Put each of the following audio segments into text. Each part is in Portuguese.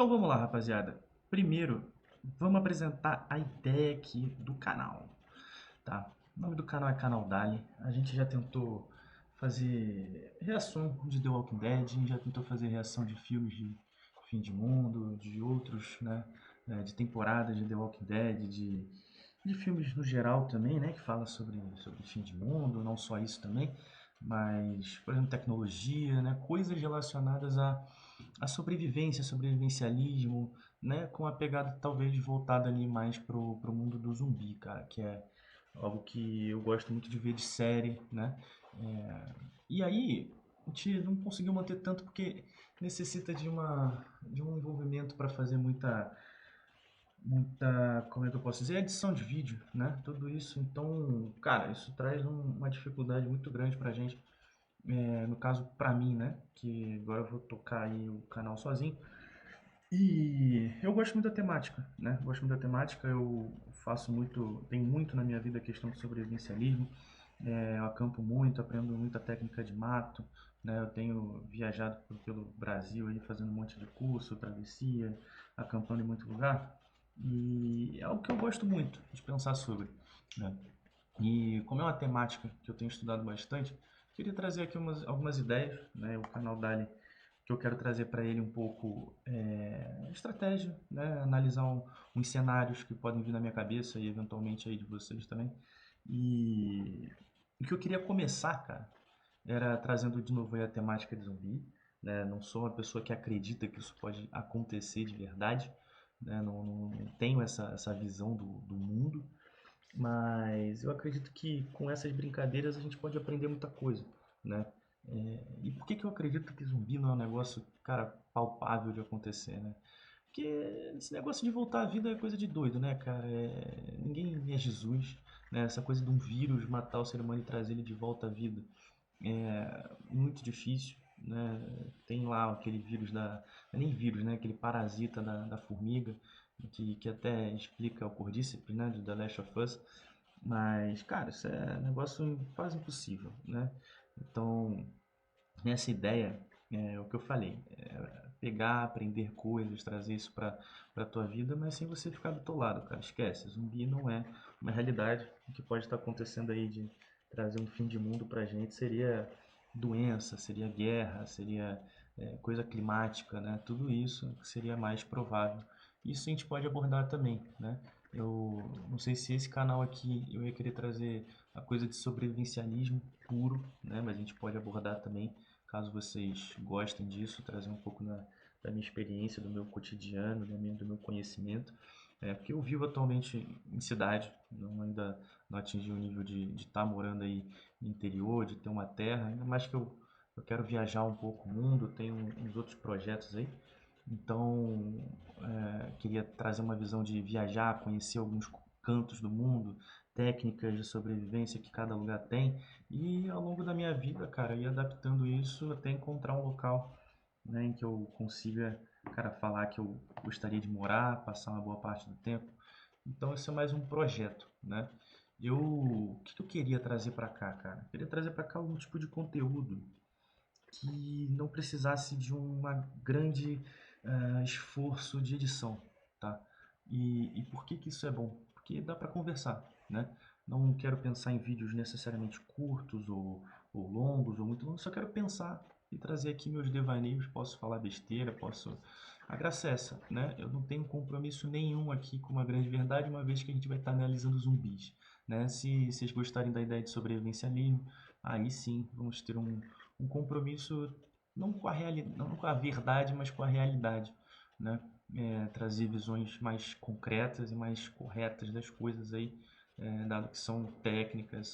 Então vamos lá, rapaziada. Primeiro, vamos apresentar a ideia aqui do canal, tá? O nome do canal é Canal Dali. A gente já tentou fazer reação de The Walking Dead, a gente já tentou fazer reação de filmes de fim de mundo, de outros, né? De temporadas de The Walking Dead, de filmes no geral também, né? Que fala sobre fim de mundo, não só isso também, mas, por exemplo, tecnologia, né? Coisas relacionadas a sobrevivência, sobrevivencialismo, né? Com a pegada talvez voltada ali mais pro mundo do zumbi, cara, que é algo que eu gosto muito de ver de série, né? E aí, a gente não conseguiu manter tanto porque necessita de um envolvimento para fazer muita, como é que eu posso dizer, edição de vídeo, né? Tudo isso, então, cara, isso traz uma dificuldade muito grande pra gente. No caso, pra mim, né? Que agora eu vou tocar aí o canal sozinho. E eu gosto muito da temática, né? Gosto muito da temática, eu faço muito, tem muito na minha vida a questão do sobrevivencialismo. Eu acampo muito, aprendo muita técnica de mato, né? Eu tenho viajado pelo Brasil aí fazendo um monte de curso, travessia, acampando em muito lugar. E é algo que eu gosto muito de pensar sobre, né? E como é uma temática que eu tenho estudado bastante, queria trazer aqui algumas ideias, né? O canal Dali, que eu quero trazer para ele um pouco estratégia, né? Analisar uns cenários que podem vir na minha cabeça e eventualmente aí de vocês também. E o que eu queria começar, cara, era trazendo de novo aí a temática de zumbi, né? Não sou uma pessoa que acredita que isso pode acontecer de verdade, né? Não tenho essa visão do mundo, mas eu acredito que com essas brincadeiras a gente pode aprender muita coisa, né? E por que que eu acredito que zumbi não é um negócio, cara, palpável de acontecer, né? Porque esse negócio de voltar à vida é coisa de doido, né, cara? Ninguém é Jesus, né? Essa coisa de um vírus matar o ser humano e trazer ele de volta à vida é muito difícil, né? Tem lá aquele vírus não é nem vírus, né? Aquele parasita da formiga, que até explica o Cordyceps, né? De The Last of Us. Mas, cara, isso é um negócio quase impossível, né? Então, nessa ideia, é o que eu falei, pegar, aprender coisas, trazer isso para tua vida, mas sem você ficar do teu lado, cara. Esquece, zumbi não é uma realidade. O que pode estar acontecendo aí de trazer um fim de mundo pra gente seria doença, seria guerra, seria coisa climática, né? Tudo isso seria mais provável. Isso a gente pode abordar também, né? Eu não sei se esse canal aqui eu ia querer trazer a coisa de sobrevivencialismo puro, né? Mas a gente pode abordar também, caso vocês gostem disso, trazer um pouco da minha experiência, do meu cotidiano, do meu conhecimento. Porque eu vivo atualmente em cidade, ainda não atingi o nível de estar morando aí no interior, de ter uma terra, ainda mais que eu quero viajar um pouco o mundo, tenho uns outros projetos aí. Então, queria trazer uma visão de viajar, conhecer alguns cantos do mundo, técnicas de sobrevivência que cada lugar tem, e ao longo da minha vida, cara, ir adaptando isso até encontrar um local, né, em que eu consiga, cara, falar que eu gostaria de morar, passar uma boa parte do tempo. Então, esse é mais um projeto, né? O que eu queria trazer para cá, cara? Eu queria trazer para cá algum tipo de conteúdo que não precisasse de uma grande esforço de edição, tá? E por que que isso é bom? Porque dá para conversar, né? Não quero pensar em vídeos necessariamente curtos ou longos ou muito longos, só quero pensar e trazer aqui meus devaneios, posso falar besteira, posso... A graça é essa, né? Eu não tenho compromisso nenhum aqui com uma grande verdade, uma vez que a gente vai estar analisando zumbis, né? Se vocês gostarem da ideia de sobrevivencialismo, aí sim vamos ter um compromisso não com não com a verdade, mas com a realidade, né? Trazer visões mais concretas e mais corretas das coisas aí, dado que são técnicas,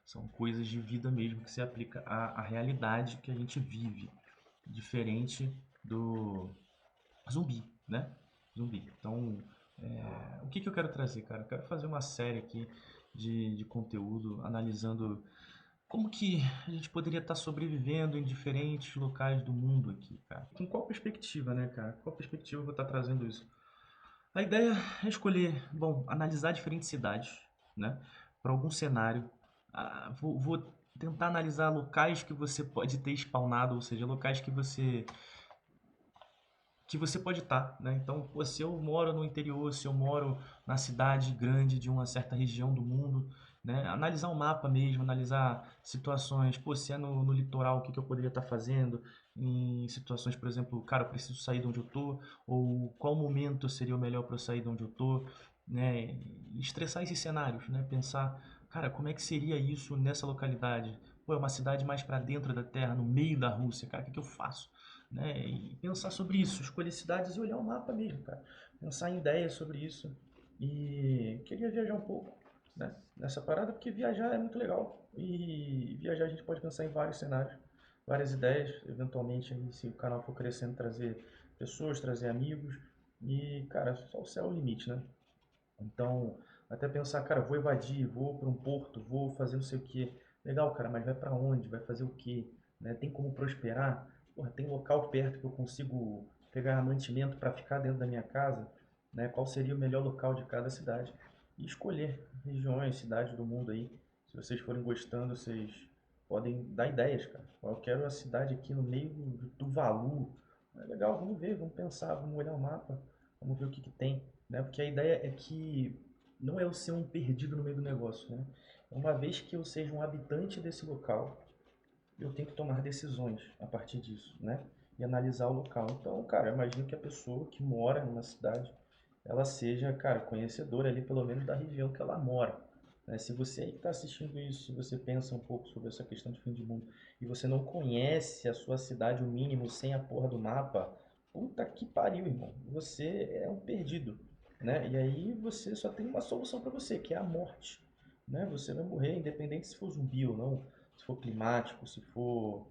são coisas de vida mesmo que se aplica à realidade que a gente vive, diferente do zumbi, né? Zumbi. Então, o que que eu quero trazer, cara? Eu quero fazer uma série aqui de conteúdo analisando como que a gente poderia estar sobrevivendo em diferentes locais do mundo aqui, cara? Com qual perspectiva, né, cara? Qual perspectiva eu vou estar trazendo isso? A ideia é escolher, bom, analisar diferentes cidades, né, para algum cenário. Vou tentar analisar locais que você pode ter spawnado, ou seja, locais que você que você pode estar, né? Então, pô, se eu moro no interior, se eu moro na cidade grande de uma certa região do mundo, né? Analisar o mapa mesmo, analisar situações, pô, se é no litoral, o que que eu poderia estar fazendo em situações, por exemplo, cara, eu preciso sair de onde eu tô, ou qual momento seria o melhor para eu sair de onde eu tô, né? E estressar esses cenários, né? Pensar, cara, como é que seria isso nessa localidade? Pô, é uma cidade mais para dentro da Terra, no meio da Rússia, cara, o que que eu faço? Né? E pensar sobre isso, escolher cidades e olhar o mapa mesmo, cara. Pensar em ideias sobre isso. E queria viajar um pouco, né? Nessa parada, porque viajar é muito legal. E viajar a gente pode pensar em vários cenários, várias ideias. Eventualmente, aí, se o canal for crescendo, trazer pessoas, trazer amigos. E, cara, só o céu é o limite, né? Então, até pensar, cara, vou evadir, vou para um porto, vou fazer não sei o quê. Legal, cara, mas vai para onde? Vai fazer o quê? Né? Tem como prosperar? Porra, tem local perto que eu consigo pegar mantimento para ficar dentro da minha casa? Né? Qual seria o melhor local de cada cidade? E escolher regiões, cidades do mundo aí. Se vocês forem gostando, vocês podem dar ideias, cara. Eu quero uma cidade aqui no meio do Tuvalu. É legal, vamos ver, vamos pensar, vamos olhar o mapa, vamos ver o que que tem, né? Porque a ideia é que não é eu ser um perdido no meio do negócio, né? Uma vez que eu seja um habitante desse local, eu tenho que tomar decisões a partir disso, né? E analisar o local. Então, cara, eu imagino que a pessoa que mora numa cidade, ela seja, cara, conhecedora ali pelo menos da região que ela mora. Né? Se você aí que está assistindo isso, se você pensa um pouco sobre essa questão de fim de mundo e você não conhece a sua cidade o mínimo sem a porra do mapa, puta que pariu, irmão. Você é um perdido, né? E aí você só tem uma solução para você, que é a morte, né? Você vai morrer independente se for zumbi ou não, se for climático, se for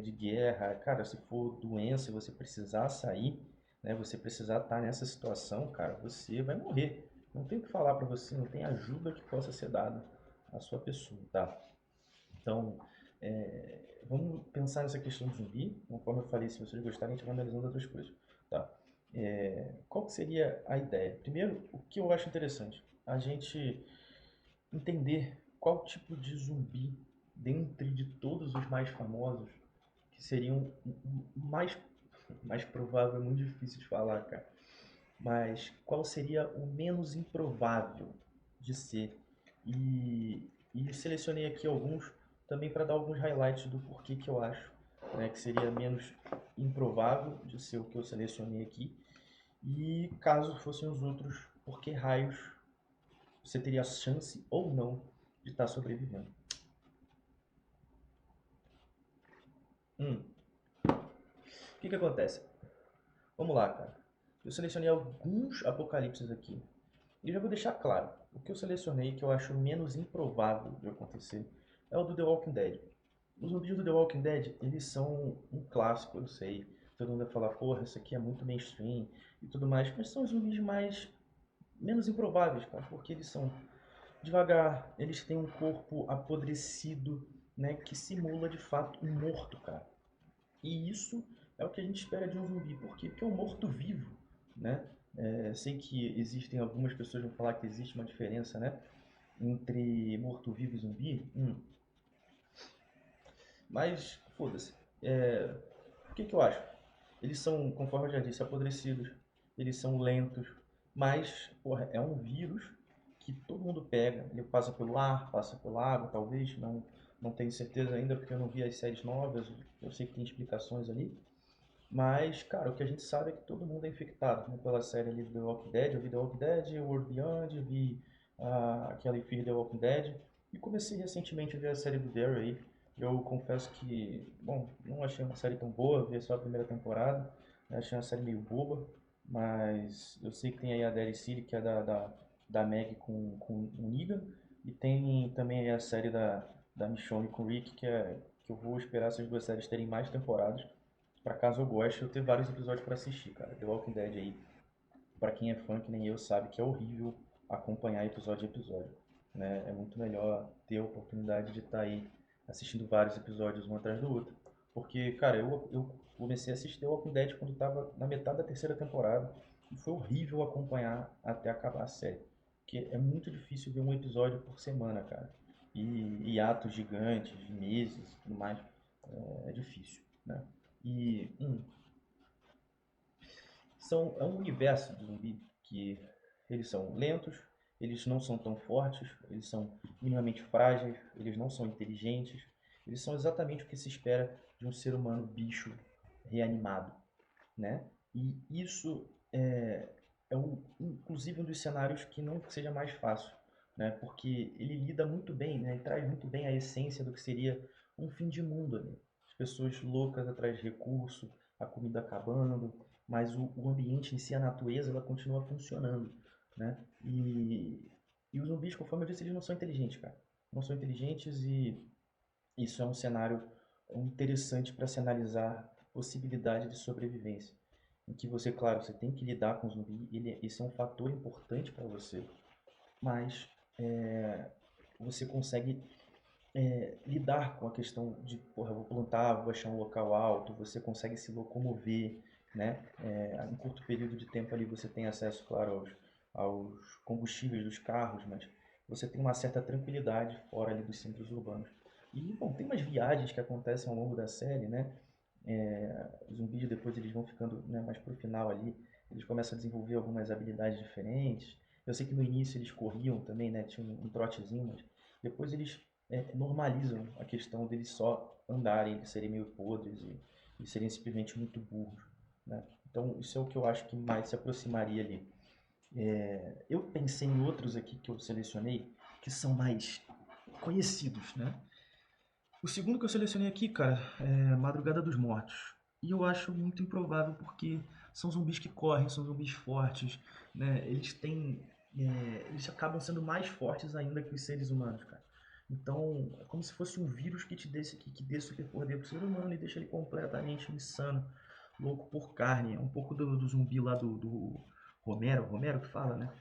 de guerra, cara, se for doença, você precisar sair, né? Você precisar estar nessa situação, cara, você vai morrer. Não tem o que falar para você, não tem ajuda que possa ser dada à sua pessoa, tá? Então, vamos pensar nessa questão do zumbi. Conforme eu falei, se vocês gostarem, a gente vai analisando outras coisas, tá? Qual que seria a ideia? Primeiro, o que eu acho interessante, a gente entender qual tipo de zumbi, dentre de todos os mais famosos, que seriam mais provável, é muito difícil de falar, cara, mas qual seria o menos improvável de ser? E selecionei aqui alguns também para dar alguns highlights do porquê que eu acho, né, que seria menos improvável de ser o que eu selecionei aqui. E caso fossem os outros, por que raios você teria chance ou não de estar sobrevivendo? O que que acontece? Vamos lá, cara. Eu selecionei alguns apocalipses aqui. E já vou deixar claro, o que eu selecionei que eu acho menos improvável de acontecer é o do The Walking Dead. Os zumbis do The Walking Dead, eles são um clássico, eu sei. Todo mundo vai falar, porra, isso aqui é muito mainstream e tudo mais, mas são os zumbis menos improváveis, cara, porque eles são devagar, eles têm um corpo apodrecido, né, que simula de fato um morto, cara. E isso é o que a gente espera de um zumbi. Por quê? Porque é um morto-vivo, né? Sei que existem algumas pessoas que vão falar que existe uma diferença, né? Entre morto-vivo e zumbi. Mas, foda-se. O que que eu acho? Eles são, conforme eu já disse, apodrecidos. Eles são lentos. Mas, porra, é um vírus que todo mundo pega. Ele passa pelo ar, passa pela água, talvez. Não tenho certeza ainda, porque eu não vi as séries novas. Eu sei que tem explicações ali. Mas, cara, o que a gente sabe é que todo mundo é infectado, né? Pela série ali do The Walking Dead. Eu vi The Walking Dead, World Beyond, eu vi aquela Fear the Walking Dead. E comecei recentemente a ver a série do Daryl aí. Eu confesso que, bom, não achei uma série tão boa, vi só a primeira temporada. Achei uma série meio boba. Mas eu sei que tem aí a Daryl City, que é da Meg com o Negan. E tem também aí a série da Michonne com o Rick, que eu vou esperar essas duas séries terem mais temporadas. Pra caso eu goste, eu ter vários episódios pra assistir, cara. The Walking Dead aí, pra quem é fã que nem eu, sabe que é horrível acompanhar episódio a episódio, né? É muito melhor ter a oportunidade de estar aí assistindo vários episódios um atrás do outro. Porque, cara, eu comecei a assistir The Walking Dead quando tava na metade da terceira temporada e foi horrível acompanhar até acabar a série. Porque é muito difícil ver um episódio por semana, cara. E atos gigantes, de meses e tudo mais, é difícil, né? E É um universo de zumbi que eles são lentos, eles não são tão fortes, eles são minimamente frágeis, eles não são inteligentes, eles são exatamente o que se espera de um ser humano bicho reanimado, né? E isso inclusive um dos cenários que não seja mais fácil, né? Porque ele lida muito bem, né? E traz muito bem a essência do que seria um fim de mundo ali. As pessoas loucas atrás de recurso, a comida acabando, mas o ambiente em si, a natureza, ela continua funcionando, né? E os zumbis, conforme eu disse, eles não são inteligentes, cara. Não são inteligentes e isso é um cenário interessante para se analisar possibilidade de sobrevivência. Em que você, claro, você tem que lidar com o zumbi, esse é um fator importante para você, mas você consegue lidar com a questão de, porra, eu vou plantar, vou achar um local alto, você consegue se locomover, né? Em curto período de tempo ali você tem acesso, claro, aos combustíveis dos carros, mas você tem uma certa tranquilidade fora ali dos centros urbanos. E, bom, tem umas viagens que acontecem ao longo da série, né? Os zumbis depois eles vão ficando, né, mais pro final ali, eles começam a desenvolver algumas habilidades diferentes. Eu sei que no início eles corriam também, né? Tinha um trotezinho, mas depois eles normalizam a questão deles só andarem, de serem meio podres e serem simplesmente muito burros, né? Então isso é o que eu acho que mais se aproximaria ali. Eu pensei em outros aqui que eu selecionei que são mais conhecidos, né? O segundo que eu selecionei aqui, cara, é Madrugada dos Mortos. E eu acho muito improvável porque são zumbis que correm, são zumbis fortes, né? Eles acabam sendo mais fortes ainda que os seres humanos, cara. Então, é como se fosse um vírus que dê superpoder pro ser humano e deixa ele completamente insano, louco por carne. É um pouco do zumbi lá do Romero que fala, né?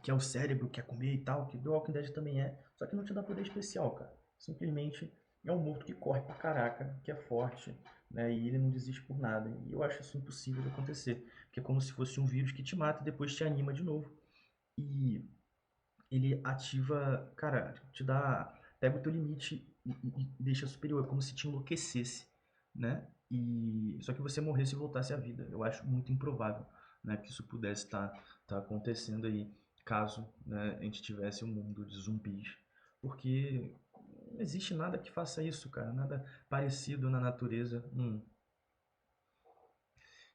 Que é o cérebro, quer comer e tal, que The Walking Dead também é. Só que não te dá poder especial, cara. Simplesmente é um morto que corre pra caraca, que é forte, né? E ele não desiste por nada. E eu acho isso impossível de acontecer. Porque é como se fosse um vírus que te mata e depois te anima de novo. E ele ativa, cara, te dá, pega o teu limite e deixa superior, é como se te enlouquecesse, né? E só que você morresse e voltasse à vida. Eu acho muito improvável, né, que isso pudesse estar acontecendo aí, caso, né, a gente tivesse um mundo de zumbis, porque não existe nada que faça isso, cara, nada parecido na natureza.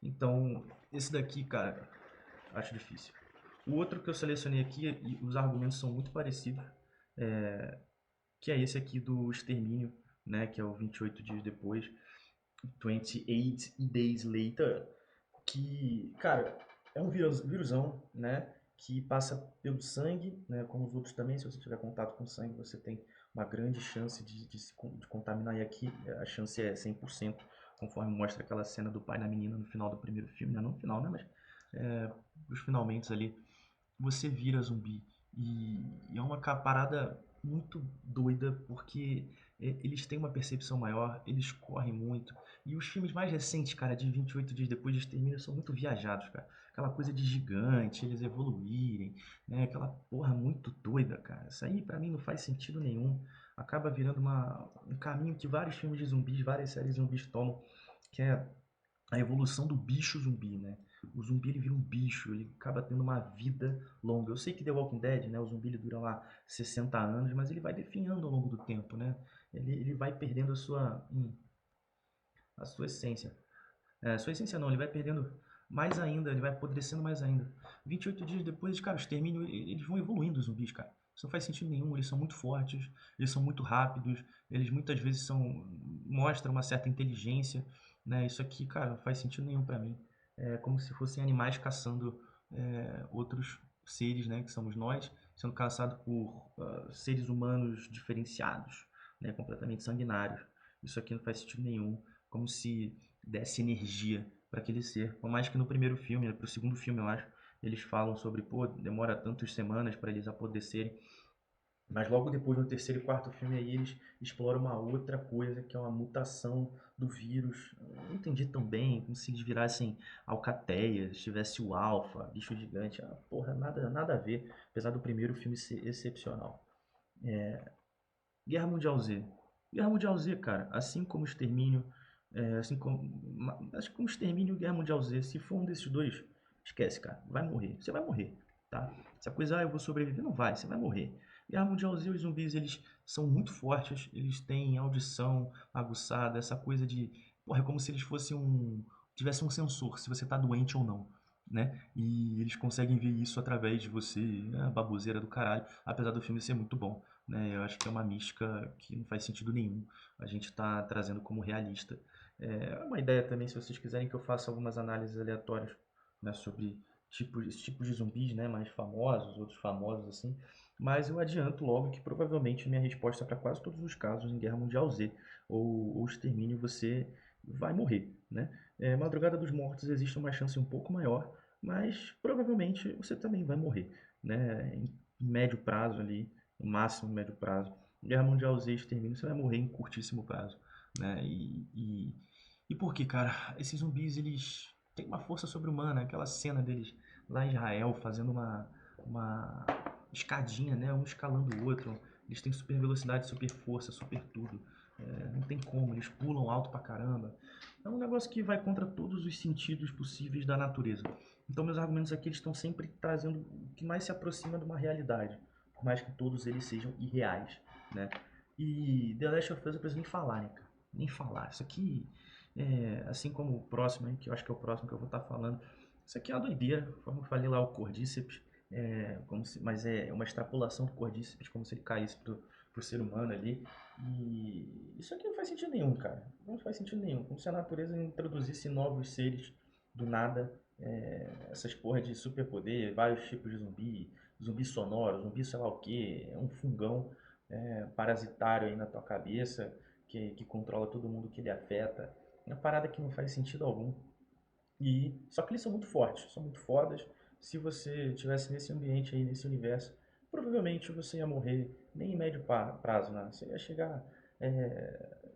Então, esse daqui, cara, acho difícil. O outro que eu selecionei aqui, e os argumentos são muito parecidos, que é esse aqui do Extermínio, né, que é o 28 dias depois, 28 Days Later, que, cara, é um vírusão, né, que passa pelo sangue, né, como os outros também, se você tiver contato com sangue, você tem uma grande chance de contaminar, e aqui a chance é 100%, conforme mostra aquela cena do pai na menina no final do primeiro filme, né, não no final, né, mas os finalmente ali, você vira zumbi. E é uma parada muito doida, porque eles têm uma percepção maior, eles correm muito. E os filmes mais recentes, cara, de 28 dias depois de Extermínio, são muito viajados, cara. Aquela coisa de gigante, eles evoluírem, né? Aquela porra muito doida, cara. Isso aí pra mim não faz sentido nenhum. Acaba virando um caminho que vários filmes de zumbis, várias séries de zumbis tomam, que é a evolução do bicho zumbi, né? O zumbi ele vira um bicho, ele acaba tendo uma vida longa. Eu sei que The Walking Dead, né, o zumbi ele dura lá 60 anos, mas ele vai definhando ao longo do tempo, né? Ele vai perdendo a sua essência. A sua essência não, ele vai perdendo mais ainda, ele vai apodrecendo mais ainda. 28 dias depois, cara, os extermínio, eles vão evoluindo os zumbis, cara. Isso não faz sentido nenhum, eles são muito fortes, eles são muito rápidos, eles muitas vezes mostram uma certa inteligência, né? Isso aqui, cara, não faz sentido nenhum pra mim. É como se fossem animais caçando outros seres, né, que somos nós, sendo caçados por seres humanos diferenciados, né, completamente sanguinários. Isso aqui não faz sentido nenhum, como se desse energia para aquele ser. Por mais que no primeiro filme, pro segundo filme, eu acho, eles falam sobre, pô, demora tantas semanas para eles apodrecerem. Mas logo depois, no terceiro e quarto filme, aí eles exploram uma outra coisa, que é uma mutação do vírus. Eu não entendi tão bem, como se eles virassem alcateias, tivesse o alfa, bicho gigante. Ah, porra, nada a ver, apesar do primeiro filme ser excepcional. Guerra Mundial Z. Guerra Mundial Z, cara, assim como o Extermínio, Assim como, acho que como Extermínio e Guerra Mundial Z, se for um desses dois, esquece, cara, vai morrer, você vai morrer, tá? Essa coisa, eu vou sobreviver, não vai, você vai morrer. Guerra Mundial Z, os zumbis, eles são muito fortes, eles têm audição aguçada, essa coisa de, porra, é como se eles fossem tivesse um sensor, se você tá doente ou não, né? E eles conseguem ver isso através de você, né? Baboseira do caralho, apesar do filme ser muito bom, né? Eu acho que é uma mística que não faz sentido nenhum a gente tá trazendo como realista. É uma ideia também, se vocês quiserem, que eu faça algumas análises aleatórias, né, sobre tipos de zumbis, né, mais famosos, outros famosos assim. Mas eu adianto logo que provavelmente minha resposta para quase todos os casos em Guerra Mundial Z ou Extermínio, você vai morrer, né? Madrugada dos Mortos existe uma chance um pouco maior, mas provavelmente você também vai morrer, né? Em médio prazo ali, no máximo médio prazo. Guerra Mundial Z, Extermínio, você vai morrer em curtíssimo prazo, né? E por que, cara? Esses zumbis, eles têm uma força sobre-humana. Aquela cena deles lá em Israel fazendo uma escadinha, né? Um escalando o outro. Eles têm super velocidade, super força, super tudo. Não tem como, eles pulam alto pra caramba. É um negócio que vai contra todos os sentidos possíveis da natureza. Então, meus argumentos aqui eles estão sempre trazendo o que mais se aproxima de uma realidade, por mais que todos eles sejam irreais, né? E The Last of Us eu preciso nem falar, né, cara? Nem falar. Isso aqui, assim como o próximo, aí, que eu acho que é o próximo que eu vou estar falando, isso aqui é uma doideira, como eu falei lá, o Cordyceps, mas é uma extrapolação do Cordyceps, como se ele caísse pro ser humano ali. E isso aqui não faz sentido nenhum, cara. Não faz sentido nenhum. Como se a natureza introduzisse novos seres do nada, essas porra de superpoder, vários tipos de zumbi, zumbi sonoro, zumbi sei lá o que, um fungão parasitário aí na tua cabeça que controla todo mundo que ele afeta. É uma parada que não faz sentido algum. Só que eles são muito fortes, são muito fodas. Se você estivesse nesse ambiente aí, nesse universo, provavelmente você ia morrer nem em médio prazo, né? Você ia chegar,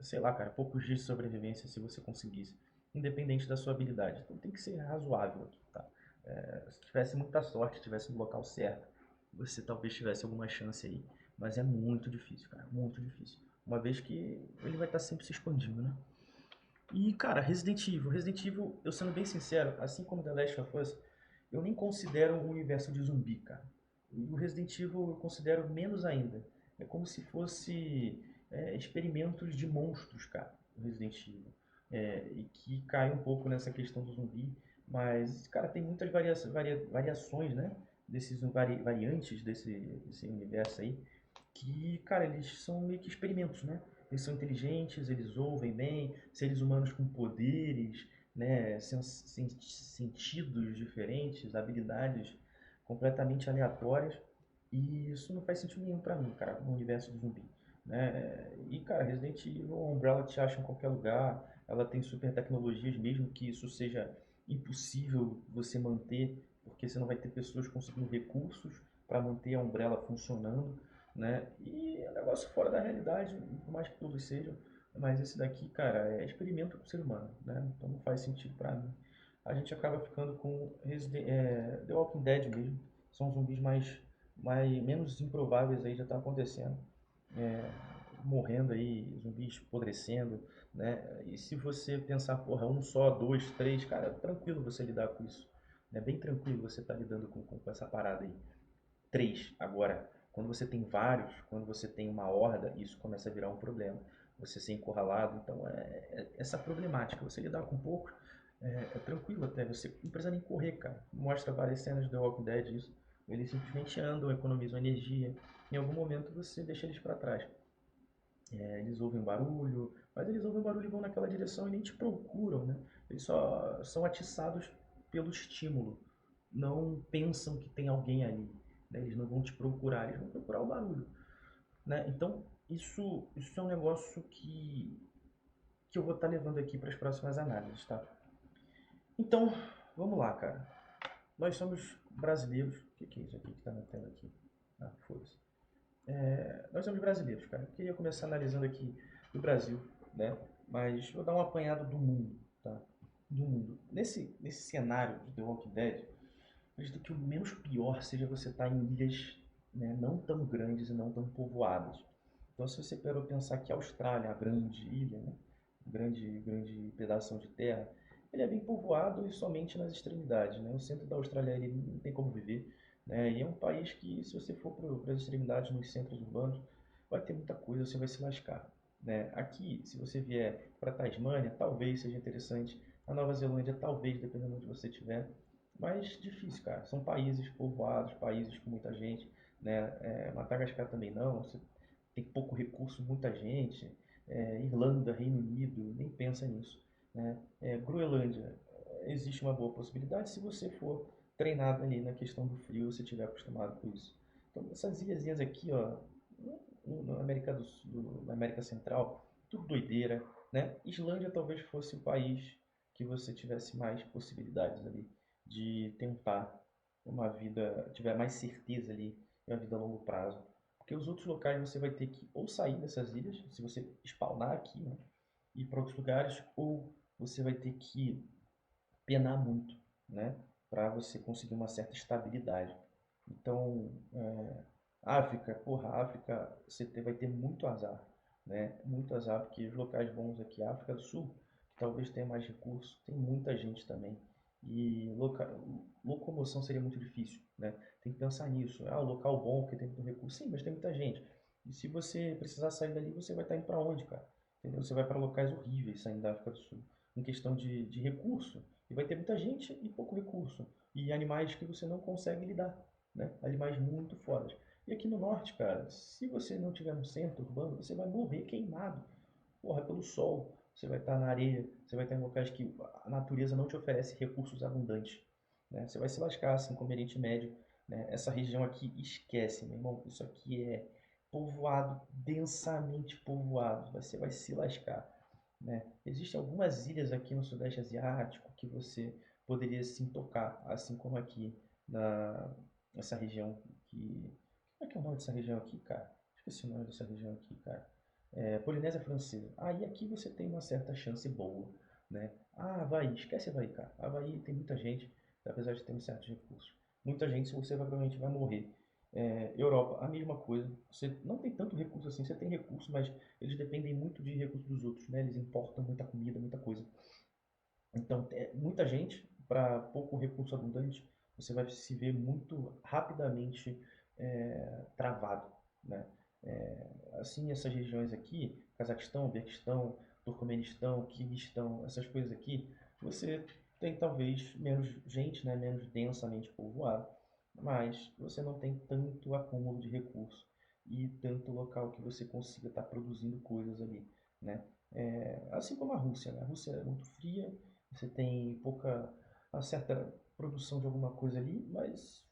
sei lá, cara, poucos dias de sobrevivência se você conseguisse, independente da sua habilidade. Então tem que ser razoável aqui, tá? Se tivesse muita sorte, estivesse no local certo, você talvez tivesse alguma chance aí. Mas é muito difícil, cara, muito difícil. Uma vez que ele vai estar sempre se expandindo, né? E, cara, Resident Evil. Resident Evil, eu sendo bem sincero, assim como The Last of Us, eu nem considero um universo de zumbi, cara. E o Resident Evil eu considero menos ainda. É como se fosse experimentos de monstros, cara, o Resident Evil. E que cai um pouco nessa questão do zumbi. Mas, cara, tem muitas variações, né? Desses variantes desse universo aí que, cara, eles são meio que experimentos, né? Eles são inteligentes, eles ouvem bem, seres humanos com poderes, né? Sentidos diferentes, habilidades completamente aleatórias. E isso não faz sentido nenhum pra mim, cara, no universo do zumbi, né? E, cara, Resident Evil, a Umbrella te acha em qualquer lugar, ela tem super tecnologias, mesmo que isso seja impossível você manter, porque você não vai ter pessoas conseguindo recursos para manter a Umbrella funcionando, né? E é um negócio fora da realidade, por mais que todos sejam, mas esse daqui, cara, é experimento com o ser humano, né? Então não faz sentido pra mim. A gente acaba ficando com The Walking Dead mesmo. São zumbis menos improváveis aí, já tá acontecendo. É, Morrendo aí, zumbis apodrecendo, né? E se você pensar, porra, um só, dois, três, cara, é tranquilo você lidar com isso. É bem tranquilo você estar lidando com essa parada aí. Três. Agora, quando você tem vários, quando você tem uma horda, isso começa a virar um problema. Você ser encurralado, então essa problemática. Você lidar com poucos é tranquilo até, você não precisa nem correr, cara. Mostra várias cenas do The Walking Dead isso. Eles simplesmente andam, economizam energia. Em algum momento você deixa eles para trás. Eles ouvem um barulho, mas eles ouvem um barulho e vão naquela direção e nem te procuram, né? Eles só são atiçados pelo estímulo, não pensam que tem alguém ali, né? Eles não vão te procurar, eles vão procurar o barulho, né? Então isso é um negócio que eu vou estar levando aqui para as próximas análises, tá? Então vamos lá, cara. Nós somos brasileiros. O que é isso aqui que está na tela aqui? Ah, foda-se. Nós somos brasileiros, cara. Eu queria começar analisando aqui do Brasil, né? Mas vou dar um apanhado do mundo, tá? Do mundo. Nesse cenário de The Walking Dead, eu acredito que o menos pior seja você estar em ilhas, né, não tão grandes e não tão povoadas. Então, se você parou pensar que a Austrália é a grande ilha, né? grande pedaço de terra, ele é bem povoado e somente nas extremidades, né? O centro da Austrália ele não tem como viver, né? E é um país que, se você for para as extremidades, nos centros urbanos, vai ter muita coisa, você vai se lascar, né? Aqui, se você vier para Tasmânia, talvez seja interessante. A Nova Zelândia, talvez, dependendo de onde você estiver. Mas difícil, cara. São países povoados, países com muita gente, né? Madagascar também não. Você tem pouco recurso, muita gente. Irlanda, Reino Unido, nem pensa nisso, né? Groenlândia, existe uma boa possibilidade se você for treinado ali na questão do frio, se estiver acostumado com isso. Então, essas ilhazinhas aqui, ó, na América na América Central, tudo doideira, né? Islândia talvez fosse o país que você tivesse mais possibilidades ali de tentar uma vida, tiver mais certeza ali em uma vida a longo prazo. Porque os outros locais você vai ter que ou sair dessas ilhas, se você spawnar aqui, né? Ir para outros lugares, ou você vai ter que penar muito, né? Para você conseguir uma certa estabilidade. Então, África, porra, África vai ter muito azar, né? Muito azar, porque os locais bons aqui, África do Sul, que talvez tenha mais recursos, tem muita gente também. E locomoção seria muito difícil, né? Tem que pensar nisso. Ah, o local bom, porque tem muito recurso. Sim, mas tem muita gente. E se você precisar sair dali, você vai estar indo para onde, cara? Entendeu? Você vai para locais horríveis saindo da África do Sul. Em questão de recurso. E vai ter muita gente e pouco recurso. E animais que você não consegue lidar, né? Animais muito fodas. E aqui no norte, cara, se você não tiver no centro urbano, você vai morrer queimado. Porra, pelo sol. Você vai estar na areia, você vai estar em locais que a natureza não te oferece recursos abundantes, né? Você vai se lascar, assim como Oriente Médio, né? Essa região aqui, esquece, meu irmão. Isso aqui é povoado, densamente povoado. Você vai se lascar, né? Existem algumas ilhas aqui no Sudeste Asiático que você poderia sim tocar, assim como aqui nessa região que... Como é que é o nome dessa região aqui, cara? Esqueci o nome dessa região aqui, cara. Polinésia Francesa. Aí aqui você tem uma certa chance boa, né? Ah, Havaí, esquece Havaí, cara. Havaí tem muita gente, apesar de ter um certos recursos. Muita gente, se você provavelmente vai morrer. Europa, a mesma coisa. Você não tem tanto recurso assim, você tem recurso, mas eles dependem muito de recursos dos outros, né? Eles importam muita comida, muita coisa. Então, muita gente para pouco recurso abundante, você vai se ver muito rapidamente travado, né? Assim, essas regiões aqui, Cazaquistão, Uzbequistão, Turcomenistão, Quirguistão, essas coisas aqui, você tem talvez menos gente, né? Menos densamente povoado, mas você não tem tanto acúmulo de recursos e tanto local que você consiga estar produzindo coisas ali, né? Assim como a Rússia, né? A Rússia é muito fria, você tem pouca, uma certa produção de alguma coisa ali, mas,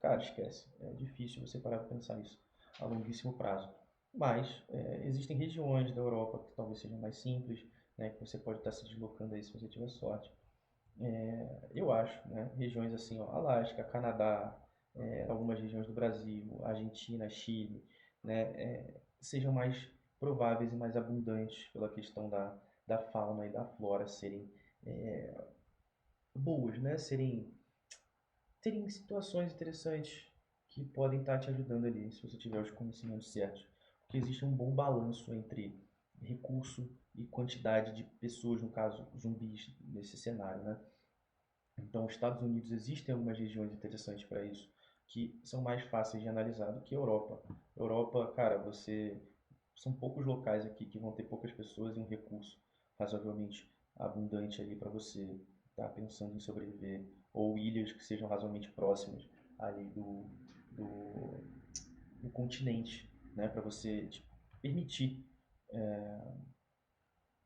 cara, esquece. É difícil você parar para pensar isso a longuíssimo prazo. Mas existem regiões da Europa que talvez sejam mais simples, né, que você pode estar se deslocando aí se você tiver sorte. Eu acho, né, regiões assim, ó, Alasca, Canadá, algumas regiões do Brasil, Argentina, Chile, né, sejam mais prováveis e mais abundantes pela questão da fauna e da flora serem é, boas, né? Terem situações interessantes que podem estar te ajudando ali, se você tiver os conhecimentos certos. Porque existe um bom balanço entre recurso e quantidade de pessoas, no caso, zumbis, nesse cenário, né? Então, os Estados Unidos existem algumas regiões interessantes para isso, que são mais fáceis de analisar do que a Europa. Europa, cara, são poucos locais aqui que vão ter poucas pessoas e um recurso razoavelmente abundante ali para você estar pensando em sobreviver, ou ilhas que sejam razoavelmente próximas ali do, do continente, né, para você te permitir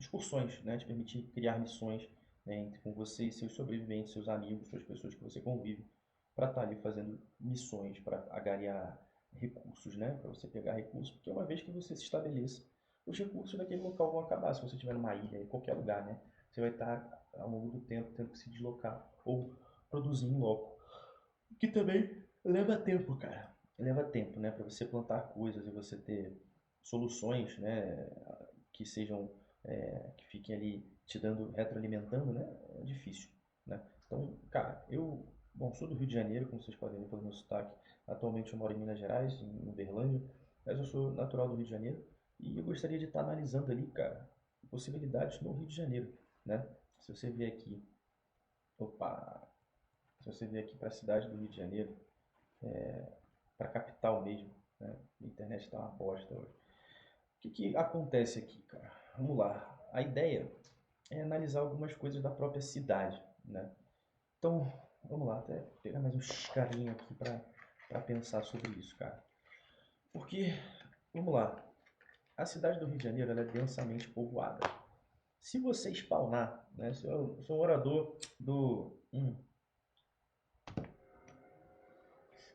excursões, né, te permitir criar missões, né, com você e seus sobreviventes, seus amigos, suas pessoas que você convive, para estar ali fazendo missões, para agariar recursos, né, para você pegar recursos, porque uma vez que você se estabeleça, os recursos daquele local vão acabar. Se você estiver numa ilha, em qualquer lugar, né, você vai estar ao longo do tempo tendo que se deslocar ou produzir em loco, que também leva tempo, cara. Leva tempo, né, para você plantar coisas e você ter soluções, né, que sejam que fiquem ali te dando, retroalimentando, né? É difícil, né? Então, cara, bom, sou do Rio de Janeiro, como vocês podem ver pelo meu sotaque. Atualmente eu moro em Minas Gerais, em Uberlândia, mas eu sou natural do Rio de Janeiro e eu gostaria de estar analisando ali, cara, possibilidades no Rio de Janeiro, né? Se você vier aqui, opa, se você vier aqui para a cidade do Rio de Janeiro, para a capital mesmo, né? A internet está uma bosta hoje. O que que acontece aqui, cara? Vamos lá. A ideia é analisar algumas coisas da própria cidade, né? Então, vamos lá, até pegar mais um carinho aqui para pensar sobre isso, cara. Porque, vamos lá, a cidade do Rio de Janeiro ela é densamente povoada. Se você spawnar, né? Se eu sou um morador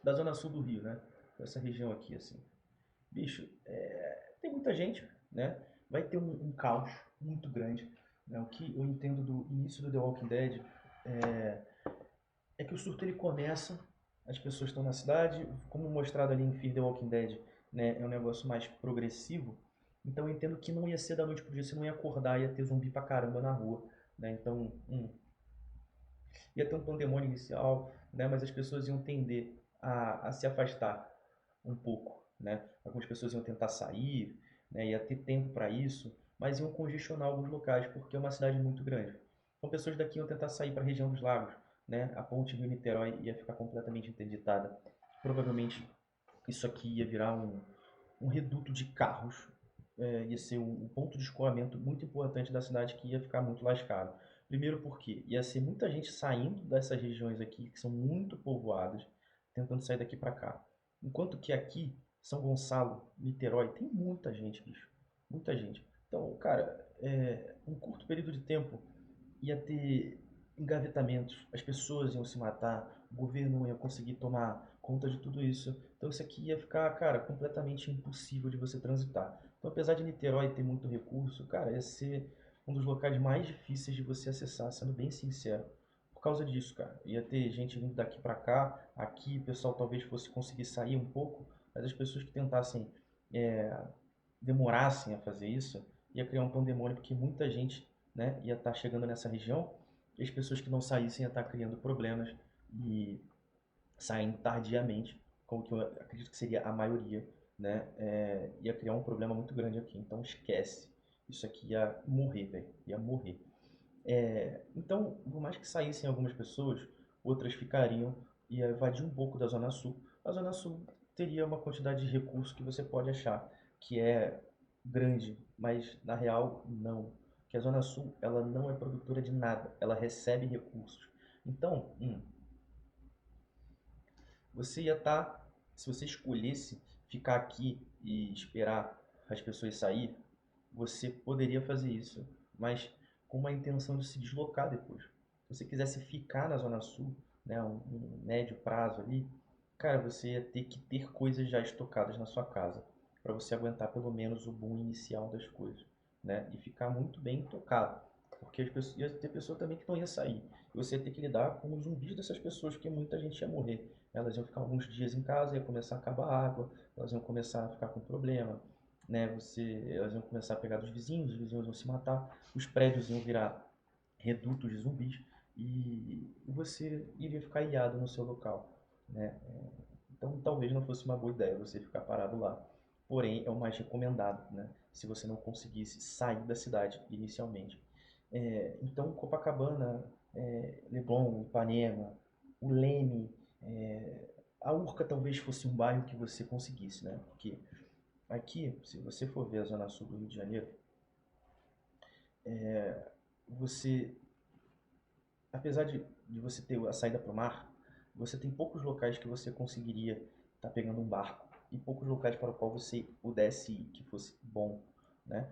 da zona sul do Rio, né? Essa região aqui, assim. Bicho, tem muita gente, né? Vai ter um caos muito grande. Né? O que eu entendo do início do The Walking Dead é que o surto ele começa, as pessoas estão na cidade, como mostrado ali em Fear the Walking Dead, né? É um negócio mais progressivo. Então eu entendo que não ia ser da noite pro dia, você não ia acordar, ia ter zumbi pra caramba na rua, né? Então, ia ter um pandemônio inicial, né? Mas as pessoas iam tender a se afastar um pouco, né? Algumas pessoas iam tentar sair, né? Ia ter tempo para isso, mas iam congestionar alguns locais porque é uma cidade muito grande. Então pessoas daqui iam tentar sair para a região dos lagos, né? A ponte Rio-Niterói ia ficar completamente interditada. Provavelmente isso aqui ia virar um reduto de carros, ia ser um ponto de escoamento muito importante da cidade que ia ficar muito lascado. Primeiro porque ia ser muita gente saindo dessas regiões aqui, que são muito povoadas, tentando sair daqui para cá. Enquanto que aqui, São Gonçalo, Niterói, tem muita gente, bicho. Muita gente. Então, cara, um curto período de tempo ia ter engavetamentos, as pessoas iam se matar, o governo não ia conseguir tomar conta de tudo isso. Então isso aqui ia ficar, cara, completamente impossível de você transitar. Então apesar de Niterói ter muito recurso, cara, ia ser um dos locais mais difíceis de você acessar, sendo bem sincero. Por causa disso, cara, ia ter gente vindo daqui para cá, aqui o pessoal talvez fosse conseguir sair um pouco, mas as pessoas que tentassem, é, demorassem a fazer isso, ia criar um pandemônio, porque muita gente, né, ia estar chegando nessa região, e as pessoas que não saíssem ia estar criando problemas e saindo tardiamente, como que eu acredito que seria a maioria, né, ia criar um problema muito grande aqui. Então esquece, isso aqui ia morrer, velho, ia morrer. Então, por mais que saíssem algumas pessoas, outras ficariam e ia invadir um pouco da Zona Sul. A Zona Sul teria uma quantidade de recursos que você pode achar que é grande, mas na real não. Que a Zona Sul ela não é produtora de nada, ela recebe recursos. Então, você ia estar, se você escolhesse ficar aqui e esperar as pessoas sair, você poderia fazer isso, mas com uma intenção de se deslocar depois. Se você quisesse ficar na Zona Sul, né, um médio prazo ali, cara, você ia ter que ter coisas já estocadas na sua casa, para você aguentar pelo menos o boom inicial das coisas, né, e ficar muito bem tocado, porque as pessoas, ia ter pessoa também que não ia sair, e você ia ter que lidar com os zumbis dessas pessoas, porque muita gente ia morrer. Elas iam ficar alguns dias em casa, ia começar a acabar a água, elas iam começar a ficar com problema, né? Elas iam começar a pegar dos vizinhos, os vizinhos iam se matar, os prédios iam virar redutos de zumbis e você iria ficar ilhado no seu local, né? Então talvez não fosse uma boa ideia você ficar parado lá. Porém, é o mais recomendado, né? Se você não conseguisse sair da cidade inicialmente. Então, Copacabana, Leblon, Ipanema, o Leme, a Urca talvez fosse um bairro que você conseguisse, né? Porque aqui, se você for ver a zona sul do Rio de Janeiro, você, apesar de você ter a saída para o mar, você tem poucos locais que você conseguiria estar pegando um barco e poucos locais para o qual você pudesse ir que fosse bom, né?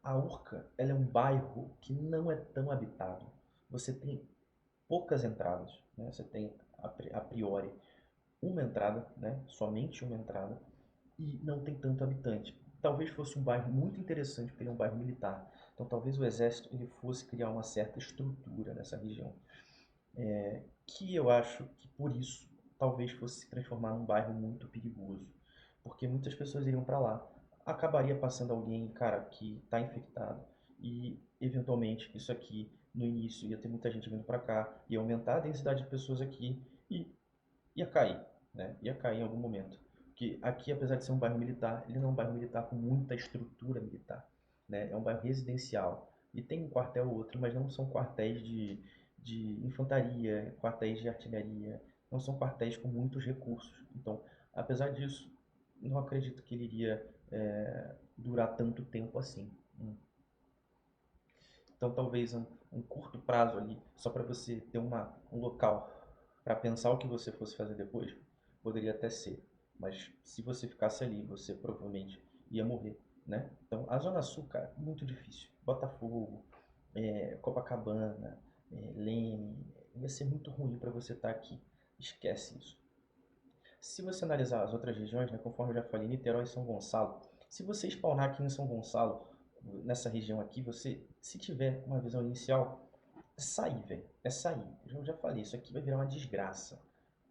A Urca, ela é um bairro que não é tão habitado. Você tem poucas entradas, né? Você tem a priori uma entrada, né? Somente uma entrada e não tem tanto habitante. Talvez fosse um bairro muito interessante, porque ele é um bairro militar. Então talvez o exército ele fosse criar uma certa estrutura nessa região. Que eu acho que por isso talvez fosse se transformar num bairro muito perigoso. Porque muitas pessoas iriam para lá. Acabaria passando alguém, cara, que está infectado. E eventualmente isso aqui no início ia ter muita gente vindo para cá, ia aumentar a densidade de pessoas aqui e ia cair, né? Ia cair em algum momento. Porque aqui, apesar de ser um bairro militar, ele não é um bairro militar com muita estrutura militar. né? É um bairro residencial. E tem um quartel ou outro, mas não são quartéis de infantaria, quartéis de artilharia, não são quartéis com muitos recursos. Então, apesar disso, não acredito que ele iria durar tanto tempo assim. Então, talvez um curto prazo ali, só para você ter um local para pensar o que você fosse fazer depois, poderia até ser. Mas se você ficasse ali, você provavelmente ia morrer, né? Então, a Zona Sul, cara, muito difícil. Botafogo, Copacabana, Leme, ia ser muito ruim para você estar aqui. Esquece isso. Se você analisar as outras regiões, né, conforme eu já falei, Niterói e São Gonçalo, se você spawnar aqui em São Gonçalo, nessa região aqui, você, se tiver uma visão inicial, é sair, velho. É sair. Eu já falei, isso aqui vai virar uma desgraça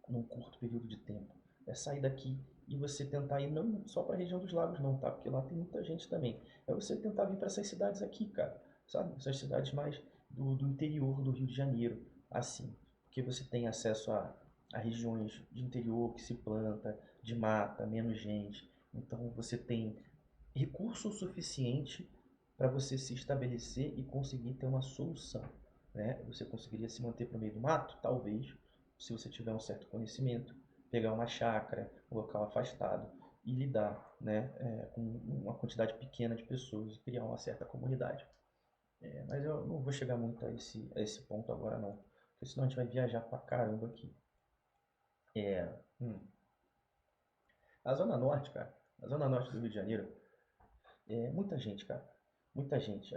num curto período de tempo. É sair daqui e você tentar ir não só para a região dos lagos, não, tá? Porque lá tem muita gente também. É você tentar vir para essas cidades aqui, cara. Sabe? Essas cidades mais do interior do Rio de Janeiro, assim. Porque você tem acesso a regiões de interior que se planta, de mata, menos gente. Então você tem recurso suficiente para você se estabelecer e conseguir ter uma solução, né? Você conseguiria se manter para o meio do mato? Talvez, se você tiver um certo conhecimento, pegar uma chácara, um local afastado e lidar, né, com uma quantidade pequena de pessoas e criar uma certa comunidade. Mas eu não vou chegar muito a esse ponto agora não, porque senão a gente vai viajar pra caramba aqui. É, hum. A Zona Norte, cara, a Zona Norte do Rio de Janeiro, muita gente, cara. Muita gente.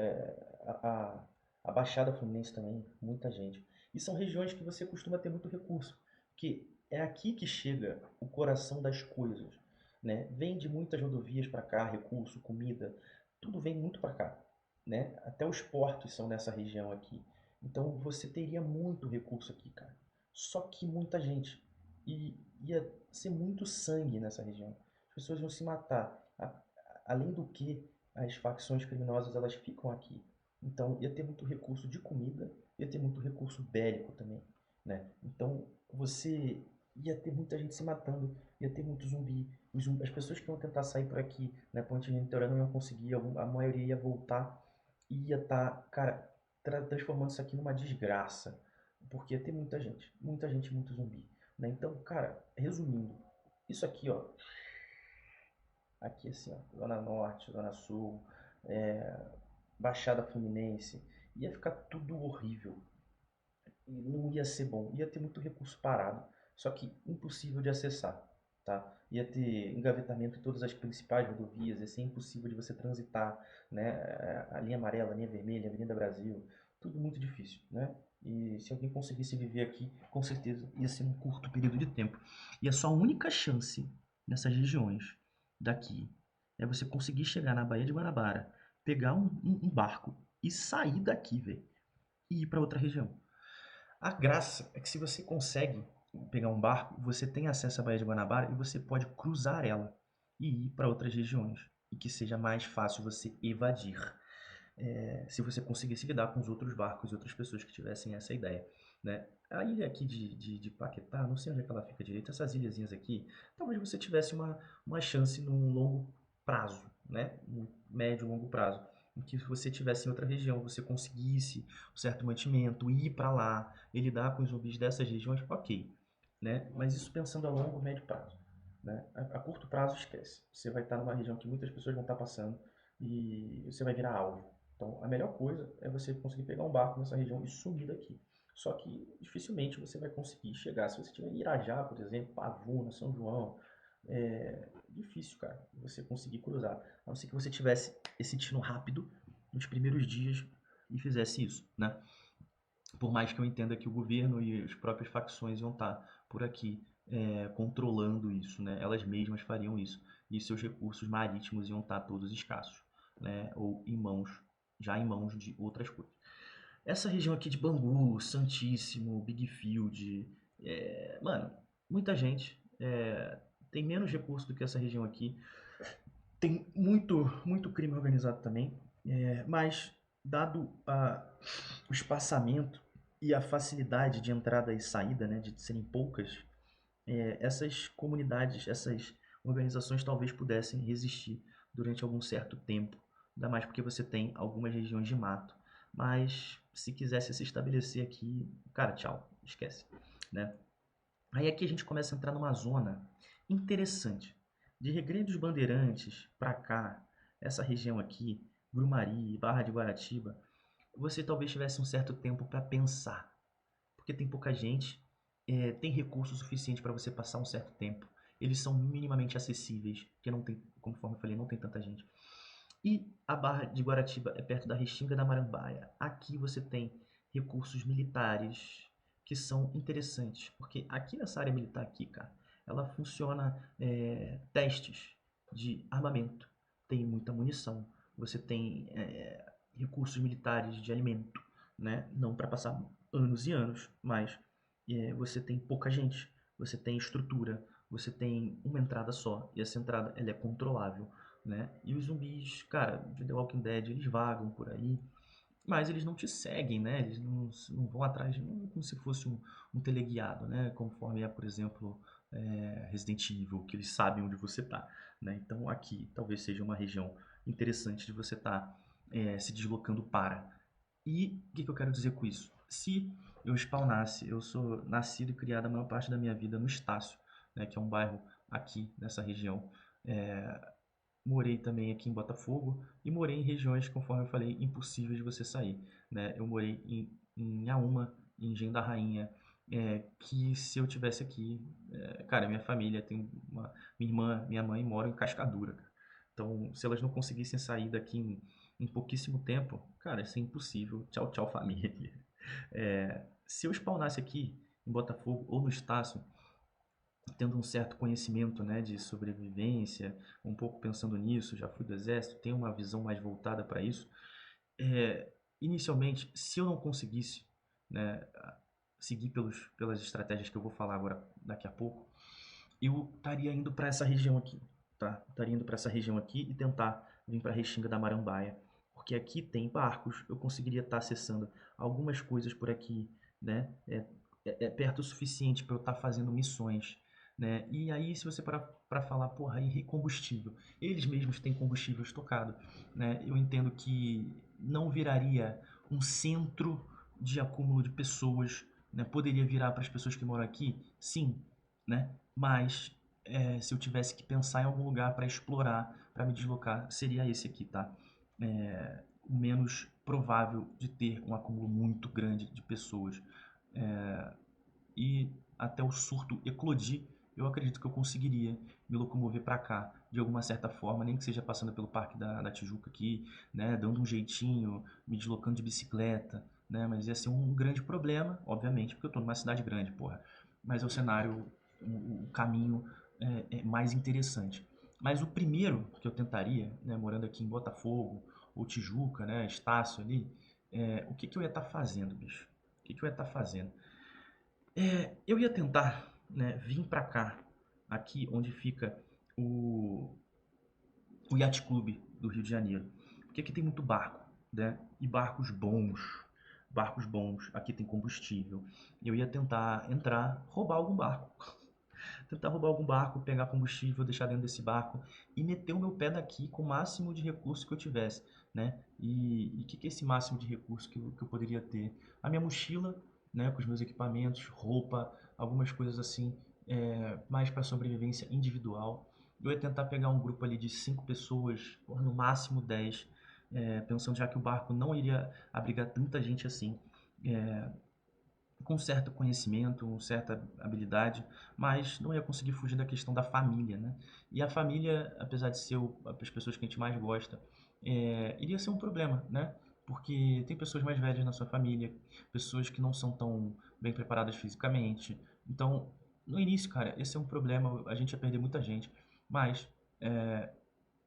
A Baixada Fluminense também, muita gente. E são regiões que você costuma ter muito recurso. Porque é aqui que chega o coração das coisas. Né? Vem de muitas rodovias para cá, recurso, comida, tudo vem muito para cá. Né? Até os portos são nessa região aqui. Então você teria muito recurso aqui, cara. Só que muita gente. E ia ser muito sangue nessa região. As pessoas iam se matar. Além do que, as facções criminosas elas ficam aqui. Então ia ter muito recurso de comida, ia ter muito recurso bélico também, né? Então você ia ter muita gente se matando, ia ter muito zumbi. As pessoas que iam tentar sair por aqui, na Ponte Niterói não iam conseguir, a maioria ia voltar e ia estar, cara, transformando isso aqui numa desgraça, porque ia ter muita gente, muito zumbi, né? Então, cara, resumindo, isso aqui, ó, aqui assim, ó, Zona Norte, Zona Sul, é, Baixada Fluminense, ia ficar tudo horrível. E não ia ser bom. Ia ter muito recurso parado, só que impossível de acessar, tá? Ia ter engavetamento em todas as principais rodovias, ia ser impossível de você transitar, né? A linha amarela, a linha vermelha, a Avenida Brasil, tudo muito difícil, né? E se alguém conseguisse viver aqui, com certeza ia ser um curto período de tempo. E a sua única chance nessas regiões daqui é você conseguir chegar na Baía de Guanabara, pegar um barco e sair daqui, velho, e ir para outra região. A graça é que se você consegue pegar um barco, você tem acesso à Baía de Guanabara e você pode cruzar ela e ir para outras regiões e que seja mais fácil você evadir. Se você conseguisse lidar com os outros barcos e outras pessoas que tivessem essa ideia, né? A ilha aqui de Paquetá, não sei onde é que ela fica direito, essas ilhazinhas aqui, talvez você tivesse uma chance num longo prazo, né? Um médio e longo prazo, em que você tivesse em outra região, você conseguisse um certo mantimento, ir para lá e lidar com os zumbis dessas regiões, ok, né? Mas isso pensando a longo, médio prazo, né? A curto prazo, esquece. Você vai estar numa região que muitas pessoas vão estar passando e você vai virar alvo. Então, a melhor coisa é você conseguir pegar um barco nessa região e sumir daqui. Só que dificilmente você vai conseguir chegar. Se você estiver em Irajá, por exemplo, Pavuna, São João, é difícil, cara, você conseguir cruzar. A não ser que você tivesse esse tino rápido nos primeiros dias e fizesse isso, né? Por mais que eu entenda que o governo e as próprias facções vão estar por aqui controlando isso, né? Elas mesmas fariam isso e seus recursos marítimos iam estar todos escassos, né? Ou já em mãos de outras coisas. Essa região aqui de Bangu, Santíssimo, Big Field, mano, muita gente tem menos recurso do que essa região aqui. Tem muito crime organizado também, mas dado o espaçamento e a facilidade de entrada e saída, né, de serem poucas, essas comunidades, essas organizações talvez pudessem resistir durante algum certo tempo, ainda mais porque você tem algumas regiões de mato. Mas se quisesse se estabelecer aqui, cara, tchau, esquece, né? Aí aqui a gente começa a entrar numa zona interessante. De Regrande dos Bandeirantes para cá, essa região aqui, Grumari, Barra de Guaratiba, você talvez tivesse um certo tempo para pensar, porque tem pouca gente, tem recurso suficiente para você passar um certo tempo. Eles são minimamente acessíveis, porque não tem, conforme eu falei, não tem tanta gente. E a Barra de Guaratiba é perto da Restinga da Marambaia. Aqui você tem recursos militares que são interessantes, porque aqui nessa área militar aqui, cara, ela funciona testes de armamento, tem muita munição, você tem recursos militares de alimento, né? Não para passar anos e anos, mas você tem pouca gente, você tem estrutura, você tem uma entrada só, e essa entrada ela é controlável, né? E os zumbis, cara, de The Walking Dead, eles vagam por aí, mas eles não te seguem, né? Eles não vão atrás de como se fosse um teleguiado, né? Conforme é, por exemplo, Resident Evil, que eles sabem onde você tá, né? Então aqui talvez seja uma região interessante de você estar se deslocando para. E o que, que eu quero dizer com isso? Se eu spawnasse, eu sou nascido e criado a maior parte da minha vida no Estácio, né? Que é um bairro aqui nessa região. Morei também aqui em Botafogo e morei em regiões, conforme eu falei, impossíveis de você sair, né? Eu morei em Auma, em Engenho da Rainha, que se eu tivesse aqui, cara, minha família tem minha irmã, minha mãe moram em Cascadura, cara. Então, se elas não conseguissem sair daqui em pouquíssimo tempo, cara, isso é impossível. Tchau, tchau, família. Se eu spawnasse aqui em Botafogo ou no Estácio, tendo um certo conhecimento, né, de sobrevivência, um pouco pensando nisso, já fui do exército, tenho uma visão mais voltada para isso. Inicialmente, se eu não conseguisse, né, seguir pelas estratégias que eu vou falar agora daqui a pouco, eu estaria indo para essa região aqui, tá? Estaria indo para essa região aqui e tentar vir para a Restinga da Marambaia, porque aqui tem barcos, eu conseguiria estar acessando algumas coisas por aqui, né? É perto o suficiente para eu estar fazendo missões, né? E aí, se você parar para falar, porra, e combustível? Eles mesmos têm combustível estocado, né? Eu entendo que não viraria um centro de acúmulo de pessoas, né? Poderia virar para as pessoas que moram aqui? Sim, né? Mas se eu tivesse que pensar em algum lugar para explorar, para me deslocar, seria esse aqui, tá? O menos provável de ter um acúmulo muito grande de pessoas. E até o surto eclodir, eu acredito que eu conseguiria me locomover para cá de alguma certa forma, nem que seja passando pelo Parque da Tijuca aqui, né, dando um jeitinho, me deslocando de bicicleta, né, mas ia ser um grande problema, obviamente, porque eu estou numa cidade grande, porra. Mas é o cenário, o caminho mais interessante. Mas o primeiro que eu tentaria, né, morando aqui em Botafogo, ou Tijuca, né, Estácio ali, o que, que eu ia estar fazendo, bicho? O que, que eu ia estar fazendo? Eu ia tentar, né, vir para cá, aqui onde fica o, o Yacht Clube do Rio de Janeiro, porque aqui tem muito barco, né, e barcos bons, aqui tem combustível. Eu ia tentar entrar, roubar algum barco, tentar roubar algum barco, pegar combustível, deixar dentro desse barco e meter o meu pé daqui com o máximo de recurso que eu tivesse, né? E o que, que é esse máximo de recurso que eu poderia ter? A minha mochila, né, com os meus equipamentos, roupa, algumas coisas assim, mais para sobrevivência individual. Eu ia tentar pegar um grupo ali de 5 pessoas, ou no máximo 10, pensando já que o barco não iria abrigar tanta gente assim. É, com certo conhecimento, certa habilidade, mas não ia conseguir fugir da questão da família, né? E a família, apesar de ser as pessoas que a gente mais gosta, iria ser um problema, né? Porque tem pessoas mais velhas na sua família, pessoas que não são tão bem preparadas fisicamente. Então, no início, cara, esse é um problema, a gente ia perder muita gente, mas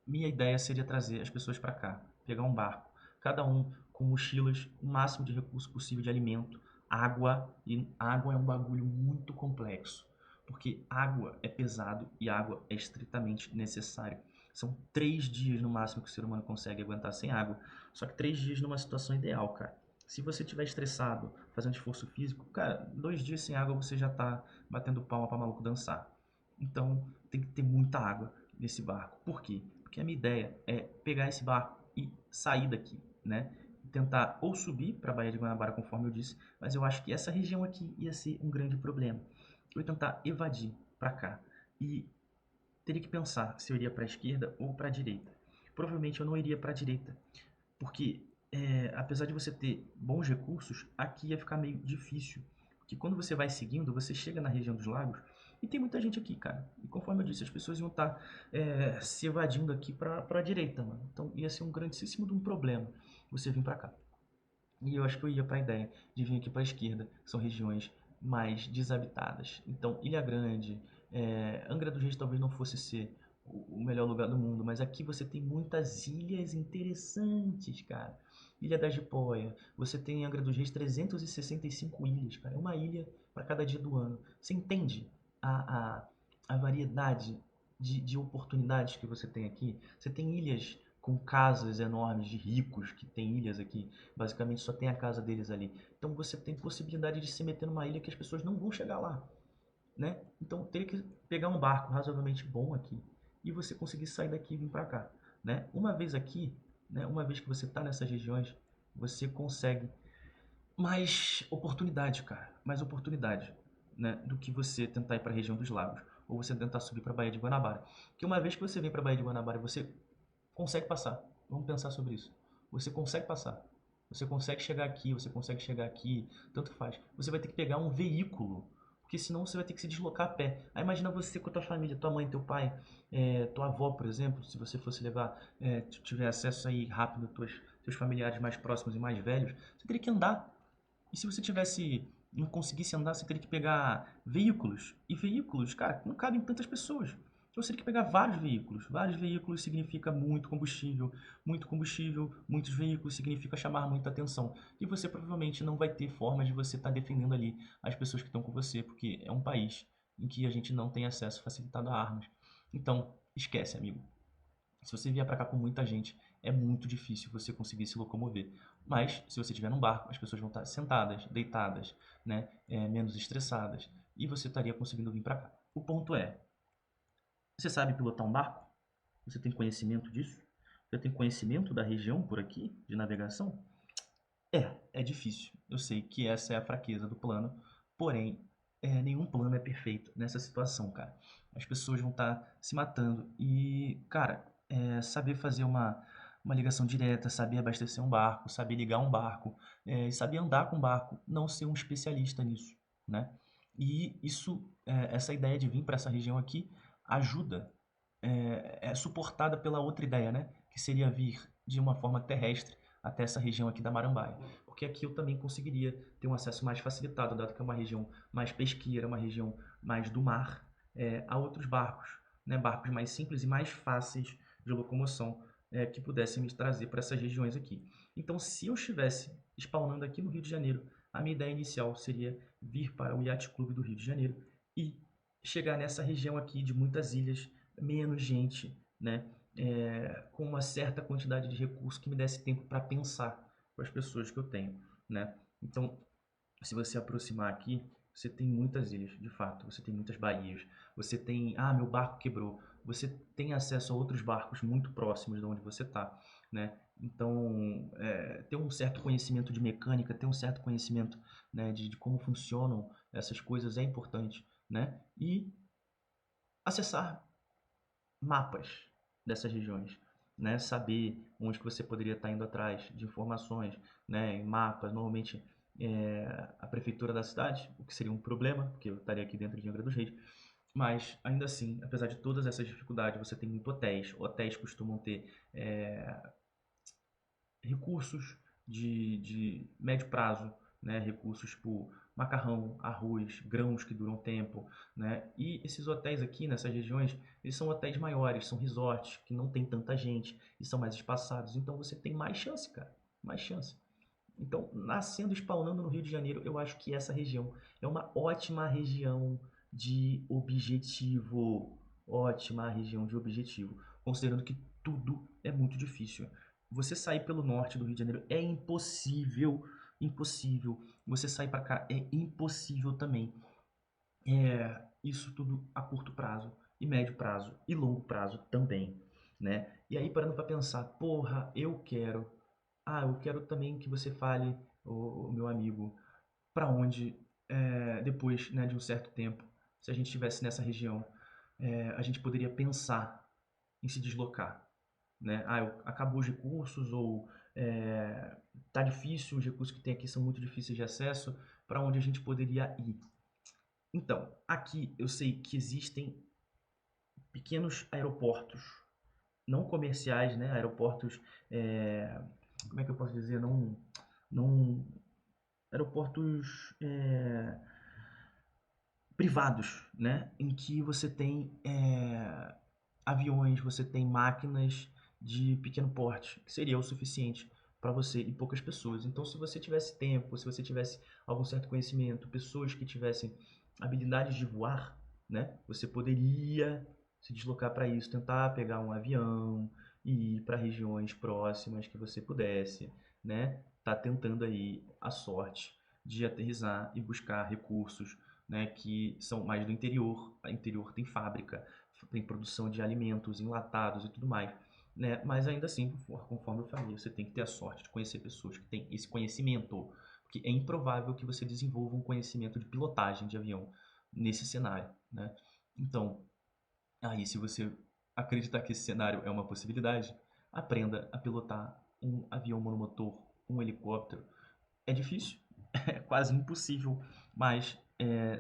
minha ideia seria trazer as pessoas para cá, pegar um barco, cada um com mochilas, o máximo de recurso possível de alimento, água, e água é um bagulho muito complexo, porque água é pesado e água é estritamente necessário. São 3 dias no máximo que o ser humano consegue aguentar sem água, só que 3 dias numa situação ideal, cara. Se você estiver estressado, fazendo esforço físico, cara, 2 dias sem água você já tá batendo palma para maluco dançar. Então tem que ter muita água nesse barco. Por quê? Porque a minha ideia é pegar esse barco e sair daqui, né? Tentar ou subir para a Baía de Guanabara, conforme eu disse, mas eu acho que essa região aqui ia ser um grande problema. Eu ia tentar evadir para cá e teria que pensar se eu iria para a esquerda ou para a direita. Provavelmente eu não iria para a direita, porque apesar de você ter bons recursos, aqui ia ficar meio difícil. Porque quando você vai seguindo, você chega na região dos lagos e tem muita gente aqui, cara. E conforme eu disse, as pessoas iam estar se evadindo aqui para a direita, mano. Então ia ser um grandíssimo de um problema você vir para cá. E eu acho que eu ia para a ideia de vir aqui para a esquerda, que são regiões mais desabitadas. Então, Ilha Grande, Angra dos Reis talvez não fosse ser o melhor lugar do mundo, mas aqui você tem muitas ilhas interessantes, cara. Ilha da Jipoia, você tem em Angra dos Reis 365 ilhas, cara. É uma ilha para cada dia do ano. Você entende a, a, a variedade de oportunidades que você tem aqui? Você tem ilhas com casas enormes de ricos, que tem ilhas aqui, basicamente só tem a casa deles ali. Então você tem possibilidade de se meter numa ilha que as pessoas não vão chegar lá, né? Então teria que pegar um barco razoavelmente bom aqui e você conseguir sair daqui e vir para cá, né? Uma vez aqui, né? Uma vez que você está nessas regiões, você consegue mais oportunidade, cara, mais oportunidade, né? Do que você tentar ir para a região dos lagos ou você tentar subir para a Baía de Guanabara. Porque uma vez que você vem para a Baía de Guanabara, você consegue passar. Vamos pensar sobre isso. Você consegue passar. Você consegue chegar aqui, você consegue chegar aqui, tanto faz. Você vai ter que pegar um veículo, porque senão você vai ter que se deslocar a pé. Aí imagina você com a tua família, tua mãe, teu pai, tua avó, por exemplo, se você fosse levar, tiver acesso aí rápido aos teus familiares mais próximos e mais velhos, você teria que andar. E se você tivesse, não conseguisse andar, você teria que pegar veículos. E veículos, cara, não cabem tantas pessoas. Então você teria que pegar vários veículos. Vários veículos significa muito combustível, muitos veículos significa chamar muita atenção. E você provavelmente não vai ter forma de você estar defendendo ali as pessoas que estão com você, porque é um país em que a gente não tem acesso facilitado a armas. Então, esquece, amigo. Se você vier para cá com muita gente, é muito difícil você conseguir se locomover. Mas, se você estiver num barco, as pessoas vão estar sentadas, deitadas, né, menos estressadas, e você estaria conseguindo vir para cá. O ponto é, você sabe pilotar um barco? Você tem conhecimento disso? Você tem conhecimento da região por aqui, de navegação? É difícil. Eu sei que essa é a fraqueza do plano, porém, nenhum plano é perfeito nessa situação, cara. As pessoas vão estar se matando e, cara, saber fazer uma ligação direta, saber abastecer um barco, saber ligar um barco, e saber andar com um barco, não ser um especialista nisso, né? E isso, essa ideia de vir para essa região aqui ajuda, é suportada pela outra ideia, né? Que seria vir de uma forma terrestre até essa região aqui da Marambaia. Porque aqui eu também conseguiria ter um acesso mais facilitado, dado que é uma região mais pesqueira, uma região mais do mar, a outros barcos, né? Barcos mais simples e mais fáceis de locomoção, que pudessem me trazer para essas regiões aqui. Então, se eu estivesse spawnando aqui no Rio de Janeiro, a minha ideia inicial seria vir para o Yacht Clube do Rio de Janeiro e chegar nessa região aqui de muitas ilhas, menos gente, né? Com uma certa quantidade de recursos que me desse tempo para pensar com as pessoas que eu tenho, né? Então, se você aproximar aqui, você tem muitas ilhas, de fato, você tem muitas baías, você tem, meu barco quebrou, você tem acesso a outros barcos muito próximos de onde você está, né? Então, ter um certo conhecimento de mecânica, ter um certo conhecimento, né, de como funcionam essas coisas é importante, né? E acessar mapas dessas regiões, né? Saber onde que você poderia estar indo atrás de informações, né? Em mapas, normalmente a prefeitura da cidade, o que seria um problema, porque eu estaria aqui dentro de Angra dos Reis, mas ainda assim, apesar de todas essas dificuldades, você tem muito hotéis. Hotéis costumam ter recursos de médio prazo, né? Recursos tipo macarrão, arroz, grãos que duram tempo, né? E esses hotéis aqui nessas regiões, eles são hotéis maiores, são resorts que não tem tanta gente e são mais espaçados, então você tem mais chance, cara, mais chance. Então, nascendo e spawnando no Rio de Janeiro, eu acho que essa região é uma ótima região de objetivo. Ótima região de objetivo, considerando que tudo é muito difícil. Você sair pelo norte do Rio de Janeiro é impossível, impossível. Você sair para cá é impossível também. Isso tudo a curto prazo, e médio prazo, e longo prazo também, né? E aí parando para pensar, porra, eu quero também que você fale, o meu amigo, para onde, depois, né, de um certo tempo, se a gente estivesse nessa região, a gente poderia pensar em se deslocar, né? Acabou os recursos ou tá difícil, os recursos que tem aqui são muito difíceis de acesso, para onde a gente poderia ir? Então, aqui eu sei que existem pequenos aeroportos, não comerciais, né? Aeroportos, como é que eu posso dizer? Não aeroportos privados, né? Em que você tem aviões, você tem máquinas de pequeno porte, que seria o suficiente para você e poucas pessoas. Então, se você tivesse tempo, se você tivesse algum certo conhecimento, pessoas que tivessem habilidades de voar, né? Você poderia se deslocar para isso, tentar pegar um avião e ir para regiões próximas que você pudesse, né? Tá tentando aí a sorte de aterrissar e buscar recursos, né, que são mais do interior. O interior tem fábrica, tem produção de alimentos enlatados e tudo mais, né? Mas ainda assim, conforme eu falei, você tem que ter a sorte de conhecer pessoas que têm esse conhecimento, porque é improvável que você desenvolva um conhecimento de pilotagem de avião nesse cenário, né? Então, aí se você acreditar que esse cenário é uma possibilidade, aprenda a pilotar um avião monomotor, um helicóptero. É difícil, é quase impossível, mas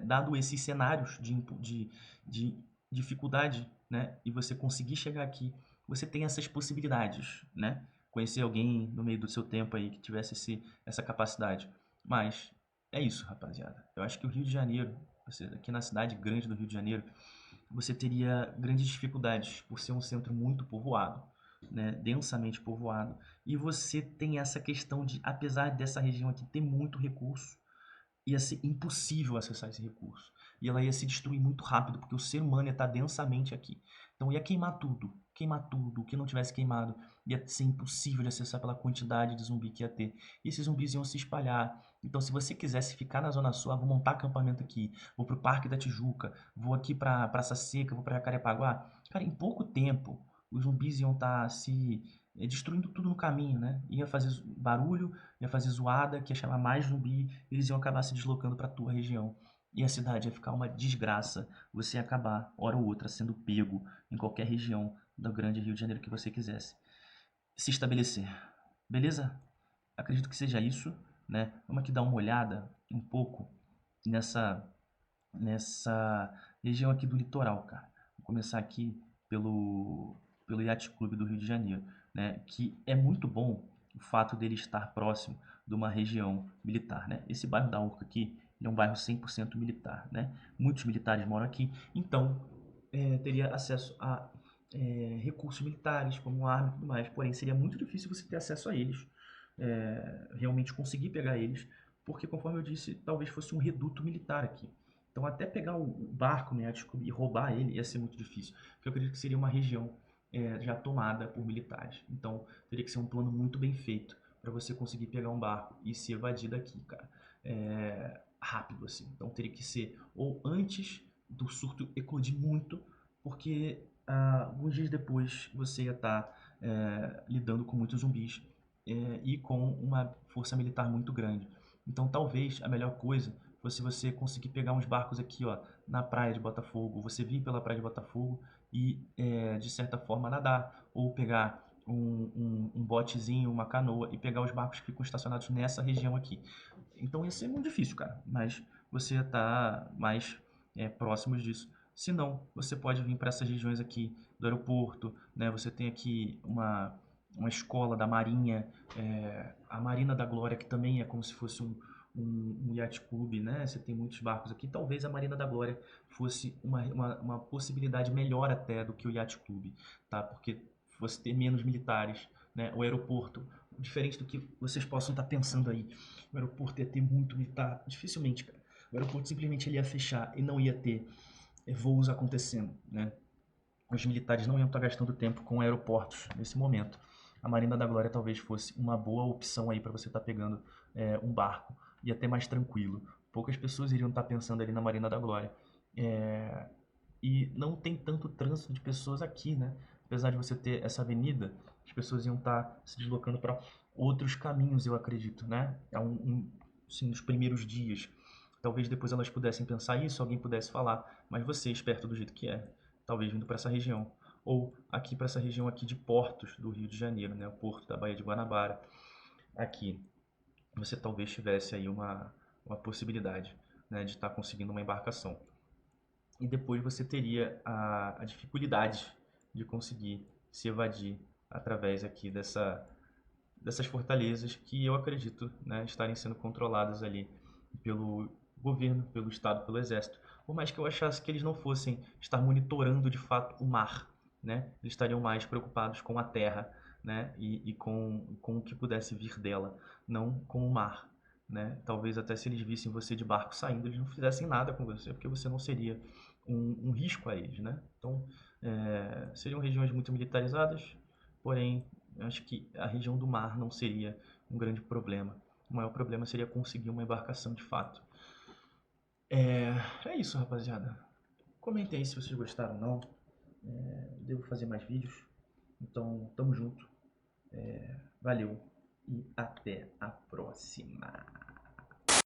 dado esses cenários de dificuldade, né, e você conseguir chegar aqui, você tem essas possibilidades, né? Conhecer alguém no meio do seu tempo aí que tivesse essa capacidade. Mas é isso, rapaziada. Eu acho que o Rio de Janeiro, você, aqui na cidade grande do Rio de Janeiro, você teria grandes dificuldades por ser um centro muito povoado, né, densamente povoado. E você tem essa questão de, apesar dessa região aqui ter muito recurso, ia ser impossível acessar esse recurso. E ela ia se destruir muito rápido, porque o ser humano ia estar densamente aqui. Então ia queimar tudo. Queimar tudo. O que não tivesse queimado ia ser impossível de acessar pela quantidade de zumbi que ia ter. E esses zumbis iam se espalhar. Então, se você quisesse ficar na Zona Sul, vou montar acampamento aqui, vou pro Parque da Tijuca, vou aqui pra Praça Seca, vou pra Jacarepaguá. Cara, em pouco tempo, os zumbis iam estar se destruindo tudo no caminho, né? Ia fazer barulho, ia fazer zoada, que ia chamar mais zumbi, eles iam acabar se deslocando para a tua região. E a cidade ia ficar uma desgraça. Você ia acabar, hora ou outra, sendo pego em qualquer região do grande Rio de Janeiro que você quisesse se estabelecer. Beleza? Acredito que seja isso, né? Vamos aqui dar uma olhada um pouco nessa, nessa região aqui do litoral, cara. Vou começar aqui pelo Yacht Clube do Rio de Janeiro, né? Que é muito bom o fato dele estar próximo de uma região militar, né? Esse bairro da Urca aqui, ele é um bairro 100% militar, né? Muitos militares moram aqui, então teria acesso a recursos militares, como arma e tudo mais. Porém, seria muito difícil você ter acesso a eles, realmente conseguir pegar eles, porque, conforme eu disse, talvez fosse um reduto militar aqui. Então, até pegar o barco, né, e roubar ele ia ser muito difícil, porque eu acredito que seria uma região já tomada por militares. Então, teria que ser um plano muito bem feito para você conseguir pegar um barco e se evadir daqui, cara. Rápido, assim. Então, teria que ser ou antes do surto eclodir muito, porque alguns dias depois você ia estar lidando com muitos zumbis e com uma força militar muito grande. Então, talvez a melhor coisa fosse você conseguir pegar uns barcos aqui, ó, na praia de Botafogo, você vir pela praia de Botafogo e, de certa forma, nadar, ou pegar um botezinho, uma canoa e pegar os barcos que ficam estacionados nessa região aqui. Então ia ser muito difícil, cara, mas você ia estar mais próximo disso. Se não, você pode vir para essas regiões aqui do aeroporto, né? Você tem aqui uma escola da Marinha, a Marina da Glória, que também é como se fosse um yacht clube, né? Você tem muitos barcos aqui. Talvez a Marina da Glória fosse uma possibilidade melhor até do que o yacht clube, tá? Porque você ter menos militares, né? O aeroporto, diferente do que vocês possam estar pensando aí, o aeroporto ia ter muito militar, dificilmente, cara. O aeroporto simplesmente ele ia fechar e não ia ter voos acontecendo, né? Os militares não iam estar gastando tempo com aeroportos nesse momento. A Marina da Glória talvez fosse uma boa opção aí para você estar pegando um barco e até mais tranquilo. Poucas pessoas iriam estar pensando ali na Marina da Glória. E não tem tanto trânsito de pessoas aqui, né? apesar de você ter essa avenida, as pessoas iam estar se deslocando para outros caminhos, eu acredito, né? Assim, nos primeiros dias. Talvez depois elas pudessem pensar isso, alguém pudesse falar, mas você, esperto do jeito que é, talvez vindo para essa região, ou aqui para essa região aqui de portos do Rio de Janeiro, né? O porto da Baía de Guanabara, aqui, você talvez tivesse aí uma possibilidade, né, de estar conseguindo uma embarcação. E depois você teria a dificuldade de conseguir se evadir através aqui dessas fortalezas que eu acredito, né, estarem sendo controladas ali pelo governo, pelo Estado, pelo Exército. Por mais que eu achasse que eles não fossem estar monitorando de fato o mar, né? Eles estariam mais preocupados com a terra, né? E com o que pudesse vir dela, não com o mar, né? Talvez até se eles vissem você de barco saindo, eles não fizessem nada com você, porque você não seria um risco a eles, né? Então, seriam regiões muito militarizadas, porém, acho que a região do mar não seria um grande problema. O maior problema seria conseguir uma embarcação de fato. É isso, rapaziada. Comentem aí se vocês gostaram ou não. Devo fazer mais vídeos. Então, tamo junto. Valeu e até a próxima.